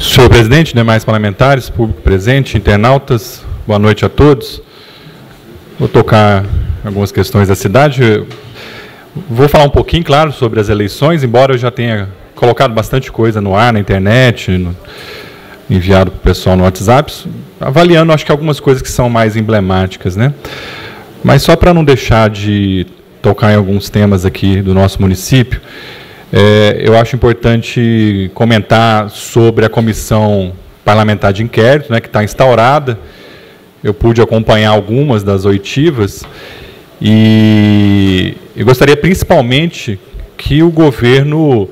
Senhor presidente, demais parlamentares, público presente, internautas, boa noite a todos. Vou tocar algumas questões da cidade. Vou falar um pouquinho, claro, sobre as eleições, embora eu já tenha colocado bastante coisa no ar, na internet, enviado para o pessoal no WhatsApp, avaliando, acho que algumas coisas que são mais emblemáticas, né? Mas só para não deixar de tocar em alguns temas aqui do nosso município, eu acho importante comentar sobre a comissão parlamentar de inquérito, né, que está instaurada. Eu pude acompanhar algumas das oitivas e eu gostaria principalmente que o governo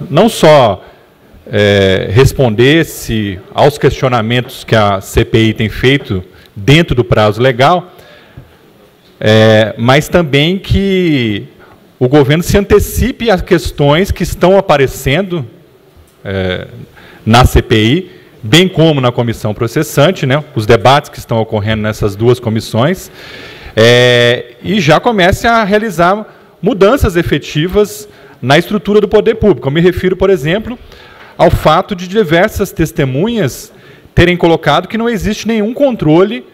não só respondesse aos questionamentos que a CPI tem feito dentro do prazo legal, mas também que o governo se antecipe às questões que estão aparecendo na CPI, bem como na comissão processante, né, os debates que estão ocorrendo nessas duas comissões, e já comece a realizar mudanças efetivas na estrutura do poder público. Eu me refiro, por exemplo, ao fato de diversas testemunhas terem colocado que não existe nenhum controle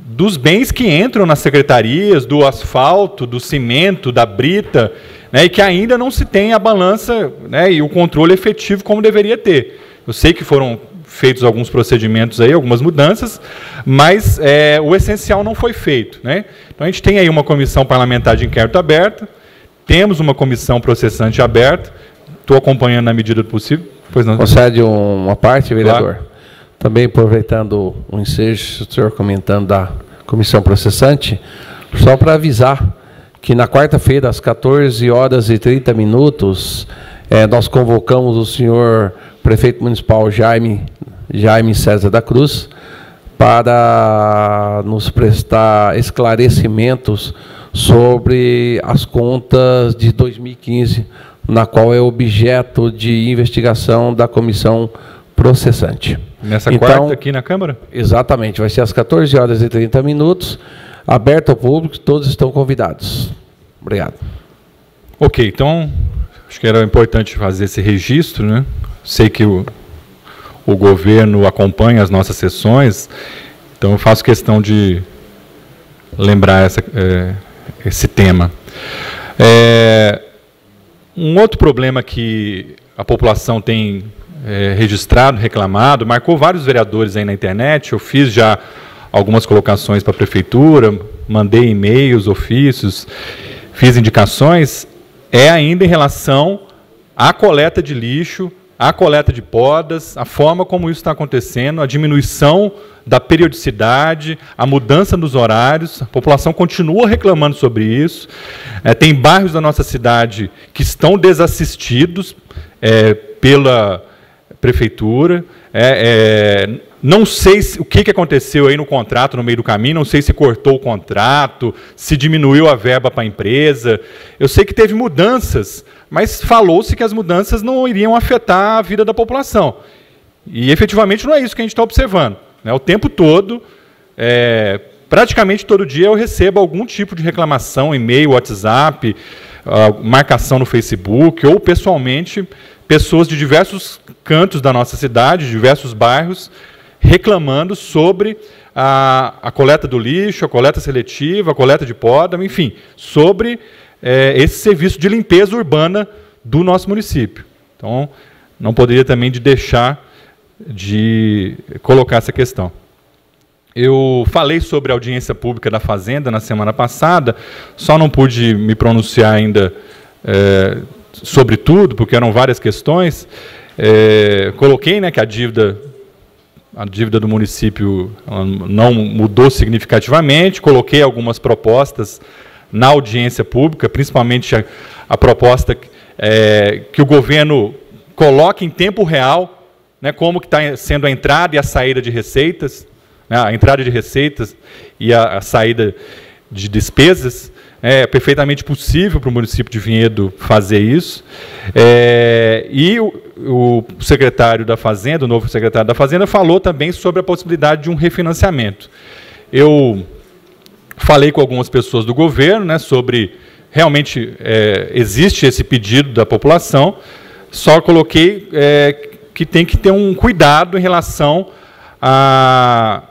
dos bens que entram nas secretarias, do asfalto, do cimento, da brita, né, e que ainda não se tem a balança, né, e o controle efetivo como deveria ter. Eu sei que foram feitos alguns procedimentos aí, algumas mudanças, mas o essencial não foi feito, né? Então a gente tem aí uma comissão parlamentar de inquérito aberta, temos uma comissão processante aberta, estou acompanhando na medida do possível. Pois não. Concede uma parte, vereador? Claro. Também aproveitando o ensejo, o senhor comentando da comissão processante, só para avisar que na quarta-feira, às 14h30, nós convocamos o senhor prefeito municipal Jaime César da Cruz para nos prestar esclarecimentos sobre as contas de 2015, na qual é objeto de investigação da comissão processante. Nessa quarta aqui na Câmara? Exatamente, vai ser às 14h30, aberto ao público, todos estão convidados. Obrigado. Ok, então, acho que era importante fazer esse registro, né? Sei que o governo acompanha as nossas sessões, então eu faço questão de lembrar esse tema. Um outro problema que a população tem registrado, reclamado, marcou vários vereadores aí na internet, eu fiz já algumas colocações para a prefeitura, mandei e-mails, ofícios, fiz indicações, ainda em relação à coleta de lixo, à coleta de podas, a forma como isso está acontecendo, a diminuição da periodicidade, a mudança nos horários, a população continua reclamando sobre isso. Tem bairros da nossa cidade que estão desassistidos pela prefeitura. Não sei o que aconteceu aí no contrato, no meio do caminho, não sei se cortou o contrato, se diminuiu a verba para a empresa. Eu sei que teve mudanças, mas falou-se que as mudanças não iriam afetar a vida da população. E, efetivamente, não é isso que a gente está observando. O tempo todo, praticamente todo dia, eu recebo algum tipo de reclamação, e-mail, WhatsApp, marcação no Facebook, ou, pessoalmente, pessoas de diversos cantos da nossa cidade, diversos bairros, reclamando sobre a coleta do lixo, a coleta seletiva, a coleta de poda, enfim, sobre esse serviço de limpeza urbana do nosso município. Então, não poderia também deixar de colocar essa questão. Eu falei sobre a audiência pública da Fazenda na semana passada, só não pude me pronunciar ainda sobre tudo, porque eram várias questões. Coloquei, né, que a dívida do município não mudou significativamente, coloquei algumas propostas na audiência pública, principalmente a proposta que o governo coloque em tempo real, né, como que está sendo a entrada e a saída de receitas, né, a entrada de receitas e a saída de despesas. É perfeitamente possível para o município de Vinhedo fazer isso. E o secretário da Fazenda, o novo secretário da Fazenda, falou também sobre a possibilidade de um refinanciamento. Eu falei com algumas pessoas do governo, né, sobre realmente existe esse pedido da população, só coloquei que tem que ter um cuidado em relação à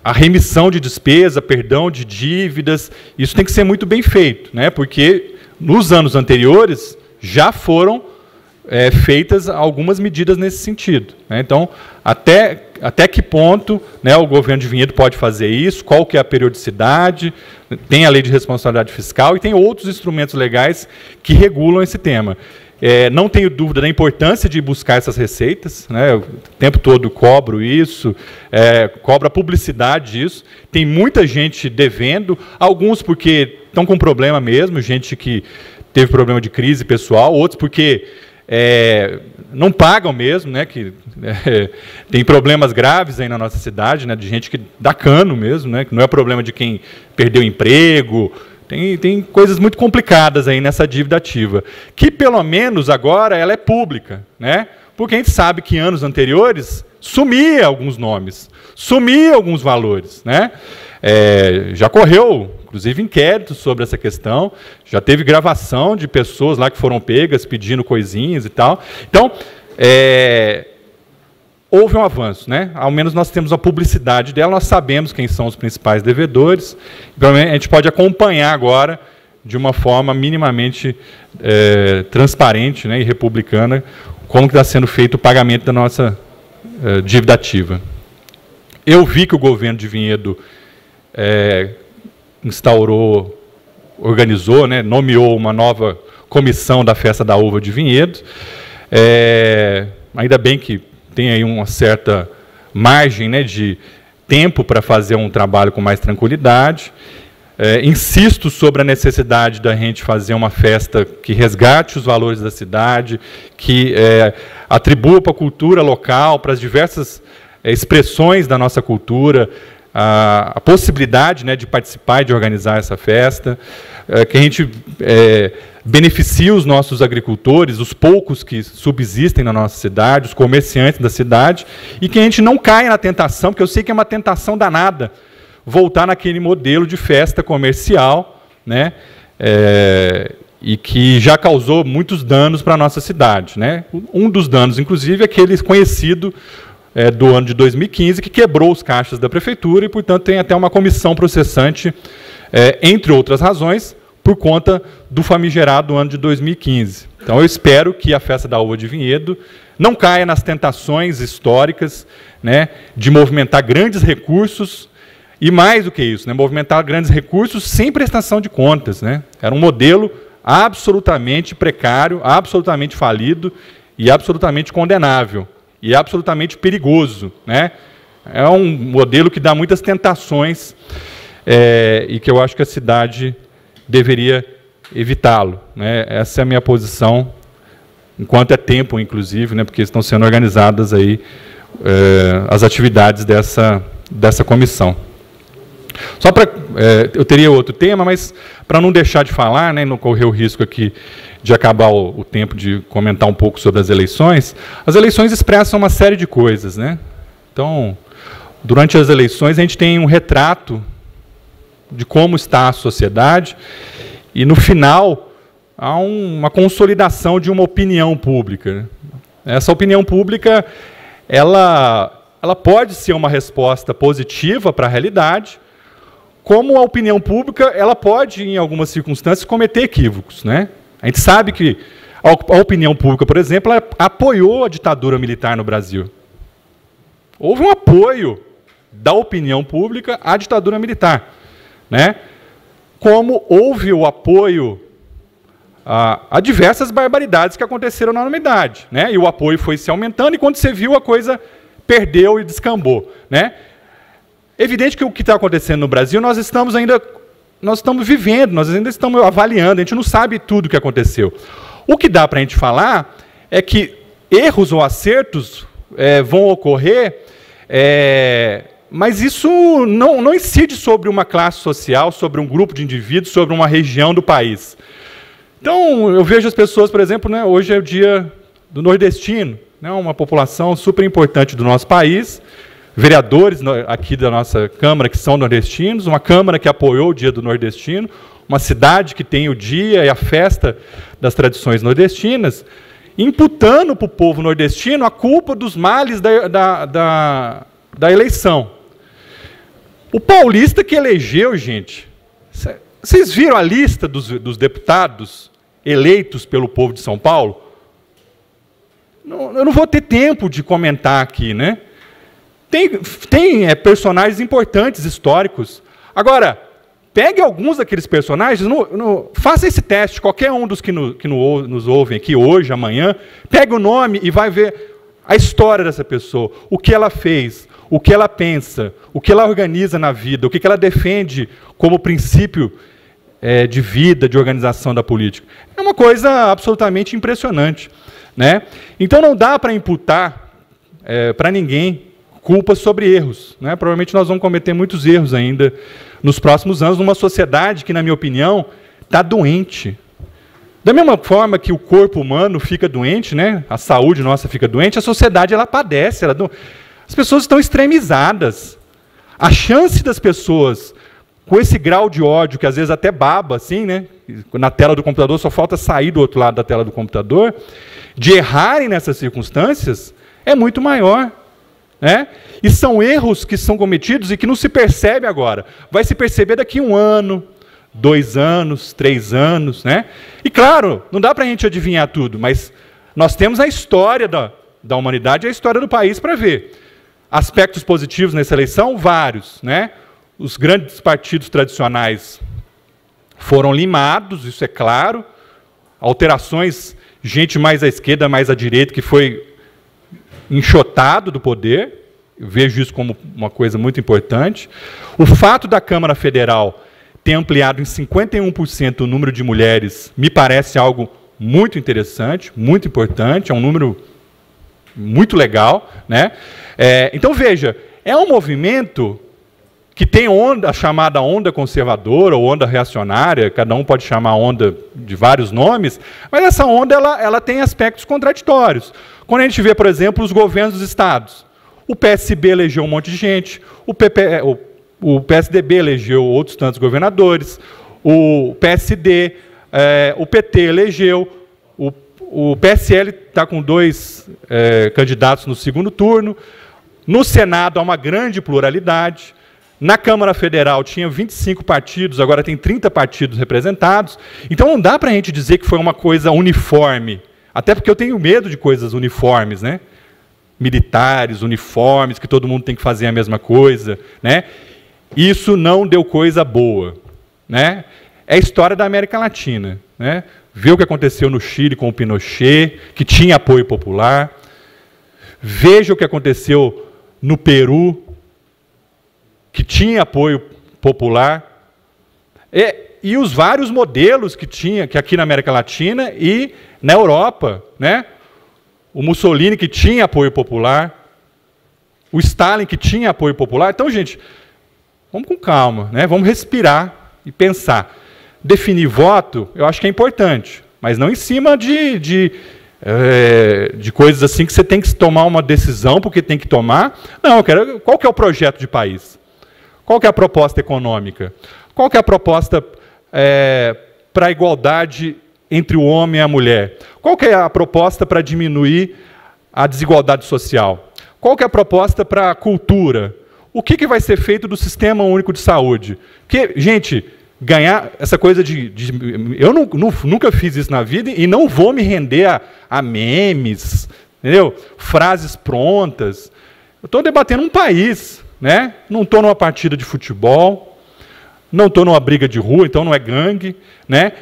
remissão de despesa, perdão de dívidas. Isso tem que ser muito bem feito, né? Porque nos anos anteriores já foram feitas algumas medidas nesse sentido, né? Então, até que ponto, né, o governo de Vinhedo pode fazer isso, qual que é a periodicidade, tem a lei de responsabilidade fiscal e tem outros instrumentos legais que regulam esse tema. Não tenho dúvida da importância de buscar essas receitas, né? Eu, o tempo todo cobro isso, cobro a publicidade disso. Tem muita gente devendo, alguns porque estão com problema mesmo, gente que teve problema de crise pessoal, outros porque não pagam mesmo, né? Que tem problemas graves aí na nossa cidade, né? De gente que dá cano mesmo, né? Que não é problema de quem perdeu emprego. Tem coisas muito complicadas aí nessa dívida ativa, que pelo menos agora ela é pública, né? Porque a gente sabe que em anos anteriores sumia alguns nomes, sumia alguns valores, né? Já correu, inclusive, inquéritos sobre essa questão, já teve gravação de pessoas lá que foram pegas pedindo coisinhas e tal. Então, houve um avanço, né? Ao menos nós temos a publicidade dela, nós sabemos quem são os principais devedores, então a gente pode acompanhar agora de uma forma minimamente transparente, né, e republicana como está sendo feito o pagamento da nossa dívida ativa. Eu vi que o governo de Vinhedo organizou, né, nomeou uma nova comissão da Festa da Uva de Vinhedo. Ainda bem que tem aí uma certa margem, né, de tempo para fazer um trabalho com mais tranquilidade. Insisto sobre a necessidade da gente fazer uma festa que resgate os valores da cidade, que atribua para a cultura local, para as diversas expressões da nossa cultura, a possibilidade, né, de participar e de organizar essa festa, que a gente beneficie os nossos agricultores, os poucos que subsistem na nossa cidade, os comerciantes da cidade, e que a gente não caia na tentação, porque eu sei que é uma tentação danada, voltar naquele modelo de festa comercial, né, e que já causou muitos danos para a nossa cidade, né? Um dos danos, inclusive, é aquele conhecido do ano de 2015, que quebrou os caixas da prefeitura e, portanto, tem até uma comissão processante, entre outras razões, por conta do famigerado ano de 2015. Então, eu espero que a Festa da Uva de Vinhedo não caia nas tentações históricas, né, de movimentar grandes recursos, e mais do que isso, né, movimentar grandes recursos sem prestação de contas, né? Era um modelo absolutamente precário, absolutamente falido e absolutamente condenável. E absolutamente perigoso, né? É um modelo que dá muitas tentações e que eu acho que a cidade deveria evitá-lo, né? Essa é a minha posição, enquanto é tempo, inclusive, né? Porque estão sendo organizadas aí as atividades dessa comissão. Só para eu teria outro tema, mas para não deixar de falar, né, não correr o risco aqui de acabar o tempo de comentar um pouco sobre as eleições expressam uma série de coisas, né? Então, durante as eleições, a gente tem um retrato de como está a sociedade e, no final, há uma consolidação de uma opinião pública, né? Essa opinião pública, ela pode ser uma resposta positiva para a realidade, como a opinião pública, ela pode, em algumas circunstâncias, cometer equívocos, né? A gente sabe que a opinião pública, por exemplo, apoiou a ditadura militar no Brasil. Houve um apoio da opinião pública à ditadura militar, né? Como houve o apoio a diversas barbaridades que aconteceram na humanidade, né? E o apoio foi se aumentando, e quando você viu, a coisa perdeu e descambou, né? Evidente que o que está acontecendo no Brasil, nós estamos vivendo, nós ainda estamos avaliando, a gente não sabe tudo o que aconteceu. O que dá para a gente falar é que erros ou acertos vão ocorrer, mas isso não incide sobre uma classe social, sobre um grupo de indivíduos, sobre uma região do país. Então, eu vejo as pessoas, por exemplo, né, hoje é o dia do nordestino, né, uma população super importante do nosso país, vereadores aqui da nossa Câmara que são nordestinos, uma Câmara que apoiou o Dia do Nordestino, uma cidade que tem o dia e a festa das tradições nordestinas, imputando para o povo nordestino a culpa dos males da eleição. O paulista que elegeu, gente, vocês viram a lista dos deputados eleitos pelo povo de São Paulo? Eu não vou ter tempo de comentar aqui, né? Tem personagens importantes, históricos. Agora, pegue alguns daqueles personagens, faça esse teste, qualquer um dos que nos ouvem aqui hoje, amanhã, pegue o nome e vai ver a história dessa pessoa, o que ela fez, o que ela pensa, o que ela organiza na vida, o que ela defende como princípio de vida, de organização da política. É uma coisa absolutamente impressionante, né? Então não dá para imputar para ninguém culpa sobre erros, né? Provavelmente nós vamos cometer muitos erros ainda nos próximos anos, numa sociedade que, na minha opinião, está doente. Da mesma forma que o corpo humano fica doente, né? A saúde nossa fica doente, a sociedade ela padece. As pessoas estão extremizadas. A chance das pessoas, com esse grau de ódio, que às vezes até baba, assim, né? Na tela do computador, só falta sair do outro lado da tela do computador, de errarem nessas circunstâncias, é muito maior. Né? E são erros que são cometidos e que não se percebe agora. Vai se perceber daqui 1 ano, 2 anos, 3 anos. Né? E claro, não dá para a gente adivinhar tudo, mas nós temos a história da humanidade e a história do país para ver. Aspectos positivos nessa eleição, vários. Né? Os grandes partidos tradicionais foram limados, isso é claro. Alterações, gente mais à esquerda, mais à direita, que foi enxotado do poder, eu vejo isso como uma coisa muito importante. O fato da Câmara Federal ter ampliado em 51% o número de mulheres me parece algo muito interessante, muito importante, é um número muito legal. Né? Então, veja, é um movimento que tem a chamada onda conservadora ou onda reacionária, cada um pode chamar a onda de vários nomes, mas essa onda ela tem aspectos contraditórios. Quando a gente vê, por exemplo, os governos dos estados, o PSB elegeu um monte de gente, o PSDB elegeu outros tantos governadores, o PSD, o PT elegeu, o PSL está com 2 candidatos no segundo turno, no Senado há uma grande pluralidade, na Câmara Federal tinha 25 partidos, agora tem 30 partidos representados, então não dá para a gente dizer que foi uma coisa uniforme, até porque eu tenho medo de coisas uniformes, né? Militares, uniformes, que todo mundo tem que fazer a mesma coisa. Né? Isso não deu coisa boa. Né? É a história da América Latina. Né? Vê o que aconteceu no Chile com o Pinochet, que tinha apoio popular. Veja o que aconteceu no Peru, que tinha apoio popular. E os vários modelos que aqui na América Latina e na Europa, né? O Mussolini, que tinha apoio popular, o Stalin, que tinha apoio popular. Então, gente, vamos com calma, né? Vamos respirar e pensar. Definir voto, eu acho que é importante, mas não em cima de coisas assim que você tem que tomar uma decisão porque tem que tomar. Não, qual que é o projeto de país? Qual que é a proposta econômica? Qual que é a proposta para a igualdade entre o homem e a mulher? Qual que é a proposta para diminuir a desigualdade social? Qual que é a proposta para a cultura? O que vai ser feito do Sistema Único de Saúde? Porque, gente, ganhar essa coisa eu nunca fiz isso na vida e não vou me render a memes, entendeu? Frases prontas. Eu estou debatendo um país, né? Não estou numa partida de futebol, não estou numa briga de rua, então não é gangue, né?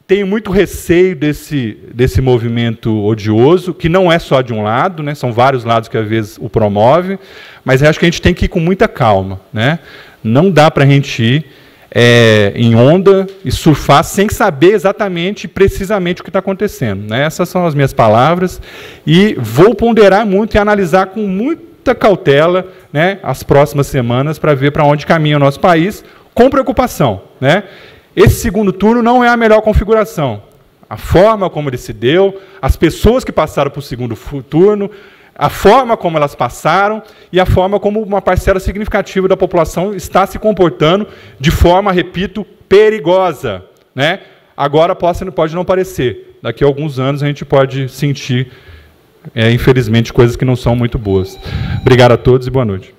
Tenho muito receio desse movimento odioso, que não é só de um lado, né? São vários lados que às vezes o promovem, mas acho que a gente tem que ir com muita calma. Né? Não dá para a gente ir em onda e surfar sem saber exatamente e precisamente o que está acontecendo. Né? Essas são as minhas palavras, e vou ponderar muito e analisar com muita cautela, né, as próximas semanas para ver para onde caminha o nosso país, com preocupação. Né? Esse segundo turno não é a melhor configuração. A forma como ele se deu, as pessoas que passaram para o segundo turno, a forma como elas passaram e a forma como uma parcela significativa da população está se comportando de forma, repito, perigosa. Né? Agora pode não parecer, daqui a alguns anos a gente pode sentir, infelizmente, coisas que não são muito boas. Obrigado a todos e boa noite.